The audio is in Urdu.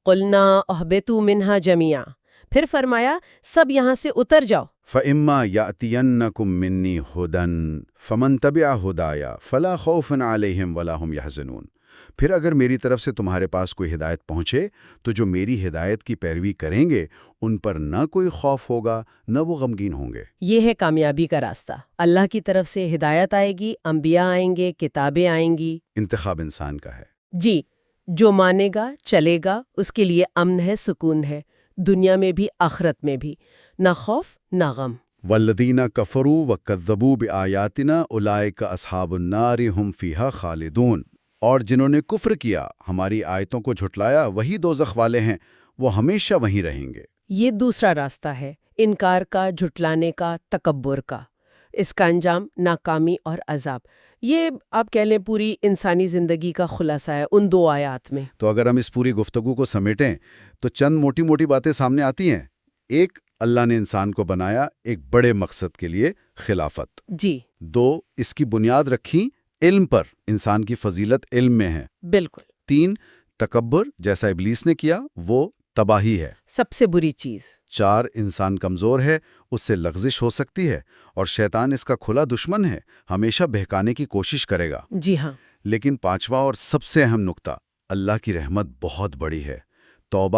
قلنا اہبطوا منہا جمیعا، پھر فرمایا سب یہاں سے اتر جاؤ۔ فَإِمَّا يَأْتِيَنَّكُم مِّنِّي هُدًى فَمَن تَبِعَ هُدَايَ فَلَا خَوْفٌ عَلَيْهِمْ وَلَا هُمْ يَحْزَنُونَ۔ پھر اگر میری طرف سے تمہارے پاس کوئی ہدایت پہنچے تو جو میری ہدایت کی پیروی کریں گے ان پر نہ کوئی خوف ہوگا نہ وہ غمگین ہوں گے۔ یہ ہے کامیابی کا راستہ، اللہ کی طرف سے ہدایت آئے گی، انبیاء آئیں گے، کتابیں آئیں گی۔ انتخاب انسان کا ہے۔ جی، جو مانے گا چلے گا اس کے لیے امن ہے، سکون ہے، دنیا میں بھی آخرت میں بھی، نہ خوف نہ غم۔ وَالَّذِينَ كَفَرُوا وَكَذَّبُوا بِآيَاتِنَا أُولَٰئِكَ أَصْحَابُ النَّارِ هُمْ فِيهَا خَالِدُونَ۔ اور جنہوں نے کفر کیا، ہماری آیتوں کو جھٹلایا، وہی دوزخ والے ہیں، وہ ہمیشہ وہیں رہیں گے۔ یہ دوسرا راستہ ہے، انکار کا، جھٹلانے کا، تکبر کا۔ اس کا انجام ناکامی اور عذاب۔ یہ آپ کہہ لیں پوری انسانی زندگی کا خلاصہ ہے ان دو آیات میں۔ تو اگر ہم اس پوری گفتگو کو سمیٹیں تو چند موٹی موٹی باتیں سامنے آتی ہیں۔ ایک، اللہ نے انسان کو بنایا ایک بڑے مقصد کے لیے، خلافت۔ جی، 2، اس کی بنیاد رکھی علم پر، انسان کی فضیلت علم میں ہے۔ بالکل۔ 3، تکبر جیسا ابلیس نے کیا وہ تباہی ہے۔ سب سے بری چیز۔ 4، انسان کمزور ہے، اس سے لغزش ہو سکتی ہے، اور شیطان اس کا کھلا دشمن ہے، ہمیشہ بہکانے کی کوشش کرے گا۔ جی ہاں۔ لیکن 5واں اور سب سے اہم نقطہ، اللہ کی رحمت بہت بڑی ہے۔ توبہ